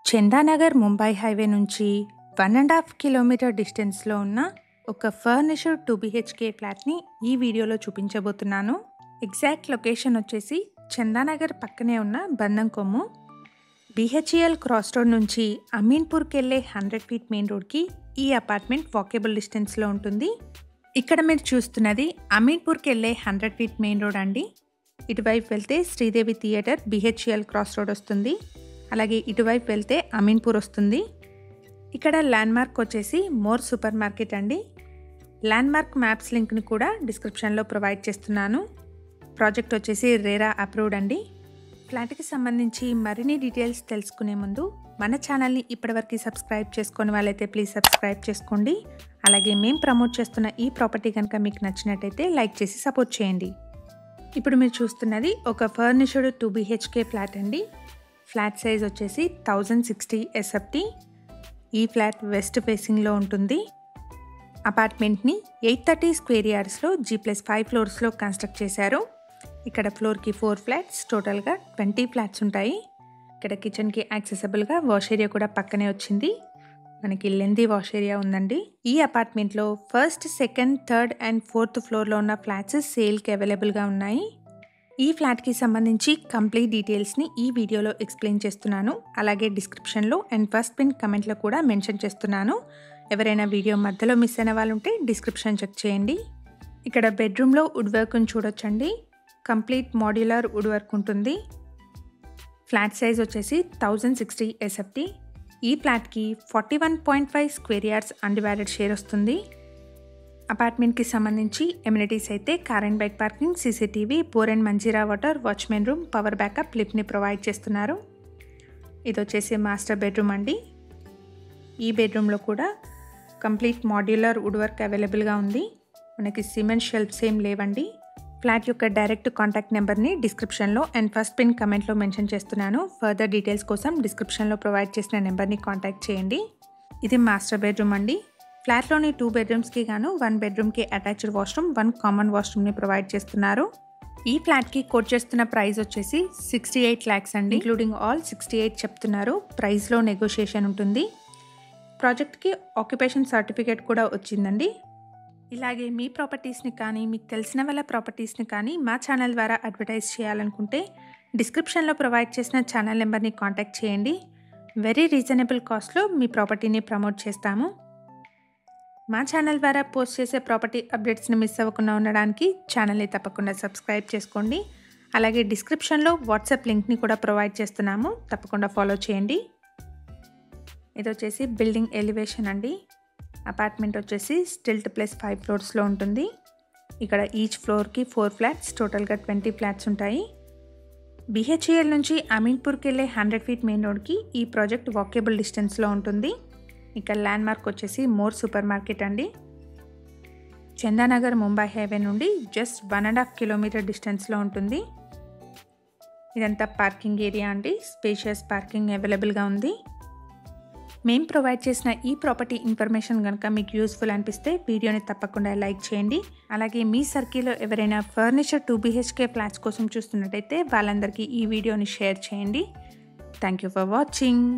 Chandanagar Mumbai highway నుంచి 1.5 kilometre డిస్టెన్స్లో ఉన్న ఒక ఫర్నిచర్ 2 BHK ఫ్లాట్ని ఈ వీడియోలో చూపించబోతున్నాను. ఎగ్జాక్ట్ లొకేషన్ వచ్చేసి చందానగర్ పక్కనే ఉన్న బంధం కొమ్ము. BHEL క్రాస్ రోడ్ నుంచి అమీన్పూర్కి వెళ్ళే 100 ఫీట్ మెయిన్ రోడ్కి ఈ అపార్ట్మెంట్ వాకేబుల్ డిస్టెన్స్లో ఉంటుంది. ఇక్కడ మీరు చూస్తున్నది అమీన్పూర్కి వెళ్ళే 100 ఫీట్ మెయిన్ రోడ్ అండి. ఇటువైపు వెళ్తే Sridevi theatre BHEL cross road వస్తుంది. అలాగే ఇటువైపు వెళ్తే అమీన్పూర్ వస్తుంది. ఇక్కడ ల్యాండ్మార్క్ వచ్చేసి మోర్ సూపర్ మార్కెట్ అండి. ల్యాండ్మార్క్ మ్యాప్స్ లింక్ని కూడా డిస్క్రిప్షన్లో ప్రొవైడ్ చేస్తున్నాను. ప్రాజెక్ట్ వచ్చేసి రేరా అప్రూవ్డ్ అండి. ఫ్లాట్కి సంబంధించి మరిన్ని డీటెయిల్స్ తెలుసుకునే ముందు మన ఛానల్ని ఇప్పటివరకు సబ్స్క్రైబ్ చేసుకునే వాళ్ళైతే ప్లీజ్ సబ్స్క్రైబ్ చేసుకోండి. అలాగే మేము ప్రమోట్ చేస్తున్న ఈ ప్రాపర్టీ కనుక మీకు నచ్చినట్టయితే లైక్ చేసి సపోర్ట్ చేయండి. ఇప్పుడు మీరు చూస్తున్నది ఒక ఫర్నిచర్డ్ 2 BHK ఫ్లాట్ అండి. ఫ్లాట్ సైజ్ వచ్చేసి 1060 SFT. ఈ ఫ్లాట్ వెస్ట్ ఫేసింగ్లో ఉంటుంది. అపార్ట్మెంట్ని 830 స్క్వేర్ యార్డ్స్లో G+5 ఫ్లోర్స్లో కన్స్ట్రక్ట్ చేశారు. ఇక్కడ ఫ్లోర్కి 4 ఫ్లాట్స్, టోటల్గా 20 ఫ్లాట్స్ ఉంటాయి. ఇక్కడ కిచెన్కి యాక్సెసబుల్గా వాష్ ఏరియా కూడా పక్కనే వచ్చింది. మనకి లెందీ వాష్ ఏరియా ఉందండి. ఈ అపార్ట్మెంట్లో first, second, third and fourth ఫ్లోర్లో ఉన్న ఫ్లాట్స్ సేల్కి అవైలబుల్గా ఉన్నాయి. ఈ ఫ్లాట్కి సంబంధించి కంప్లీట్ డీటెయిల్స్ని ఈ వీడియోలో ఎక్స్ప్లెయిన్ చేస్తున్నాను. అలాగే డిస్క్రిప్షన్లో అండ్ ఫస్ట్ పిన్ కమెంట్లో కూడా మెన్షన్ చేస్తున్నాను. ఎవరైనా వీడియో మధ్యలో మిస్ అయిన వాళ్ళు ఉంటే డిస్క్రిప్షన్ చెక్ చేయండి. ఇక్కడ బెడ్రూమ్లో వుడ్ వర్క్ని చూడొచ్చండి. కంప్లీట్ మాడ్యులర్ వుడ్ వర్క్ ఉంటుంది. ఫ్లాట్ సైజ్ వచ్చేసి 1060 SFT. ఈ ఫ్లాట్కి 41.5 స్క్వేర్ యార్డ్స్ అన్డివైడెడ్ షేర్ వస్తుంది. అపార్ట్మెంట్కి సంబంధించి ఎమ్యూనిటీస్ అయితే car and bike parking, CCTV, bore and Manjira water, watchman room, power backup, లిఫ్ట్ని ప్రొవైడ్ చేస్తున్నారు. ఇది వచ్చేసి మాస్టర్ బెడ్రూమ్ అండి. ఈ బెడ్రూమ్లో కూడా కంప్లీట్ మాడ్యులర్ వుడ్ వర్క్ అవైలబుల్గా ఉంది. మనకి సిమెంట్ షెల్ఫ్స్ ఏం లేవండి. ఫ్లాట్ యొక్క డైరెక్ట్ కాంటాక్ట్ నెంబర్ని డిస్క్రిప్షన్లో అండ్ ఫస్ట్ పిన్ కమెంట్లో మెన్షన్ చేస్తున్నాను. ఫర్దర్ డీటెయిల్స్ కోసం డిస్క్రిప్షన్లో ప్రొవైడ్ చేసిన నెంబర్ని కాంటాక్ట్ చేయండి. ఇది మాస్టర్ బెడ్రూమ్ అండి. ఫ్లాట్లోని 2 బెడ్రూమ్స్కి గాను 1 బెడ్రూమ్కి అటాచ్డ్ వాష్రూమ్, 1 కామన్ వాష్రూమ్ని ప్రొవైడ్ చేస్తున్నారు. ఈ ఫ్లాట్కి కోట్ చేస్తున్న ప్రైస్ వచ్చేసి 68 lakhs అండి. ఇంక్లూడింగ్ ఆల్ 68 చెప్తున్నారు. ప్రైస్లో నెగోషియేషన్ ఉంటుంది. ప్రాజెక్ట్కి ఆక్యుపేషన్ సర్టిఫికేట్ కూడా వచ్చిందండి. ఇలాగే మీ ప్రాపర్టీస్ని కానీ మీకు తెలిసిన వాళ్ళ ప్రాపర్టీస్ని కానీ మా ఛానల్ ద్వారా అడ్వర్టైజ్ చేయాలనుకుంటే డిస్క్రిప్షన్లో ప్రొవైడ్ చేసిన ఛానల్ నెంబర్ని కాంటాక్ట్ చేయండి. వెరీ రీజనబుల్ కాస్ట్లో మీ ప్రాపర్టీని ప్రమోట్ చేస్తాము. మా ఛానల్ ద్వారా పోస్ట్ చేసే ప్రాపర్టీ అప్డేట్స్ని మిస్ అవ్వకుండా ఉండడానికి ఛానల్ని తప్పకుండా సబ్స్క్రైబ్ చేసుకోండి. అలాగే డిస్క్రిప్షన్లో వాట్సాప్ లింక్ని కూడా ప్రొవైడ్ చేస్తున్నాము. తప్పకుండా ఫాలో చేయండి. ఇది వచ్చేసి బిల్డింగ్ ఎలివేషన్ అండి. అపార్ట్మెంట్ వచ్చేసి స్టిల్ట్ ప్లస్ 5 ఫ్లోర్స్లో ఉంటుంది. ఇక్కడ ఈచ్ ఫ్లోర్కి 4 ఫ్లాట్స్, టోటల్గా 20 ఫ్లాట్స్ ఉంటాయి. BHEL నుంచి అమీన్పూర్కి వెళ్ళే 100 ఫీట్ మెయిన్ రోడ్కి ఈ ప్రాజెక్ట్ వాకేబుల్ డిస్టెన్స్లో ఉంటుంది. ఇక్కడ ల్యాండ్మార్క్ వచ్చేసి మోర్ సూపర్ మార్కెట్ అండి. చందానగర్ ముంబై హైవే నుండి జస్ట్ 1.5 కిలోమీటర్ డిస్టెన్స్లో ఉంటుంది. ఇదంతా పార్కింగ్ ఏరియా అండి. స్పేషియస్ పార్కింగ్ అవైలబుల్గా ఉంది. మేము ప్రొవైడ్ చేసిన ఈ ప్రాపర్టీ ఇన్ఫర్మేషన్ కనుక మీకు యూస్ఫుల్ అనిపిస్తే వీడియోని తప్పకుండా లైక్ చేయండి. అలాగే మీ సర్కిల్లో ఎవరైనా ఫర్నిచర్ 2 BHK ఫ్లాట్స్ కోసం చూస్తున్నట్టయితే వాళ్ళందరికీ ఈ వీడియోని షేర్ చేయండి. Thank you for watching.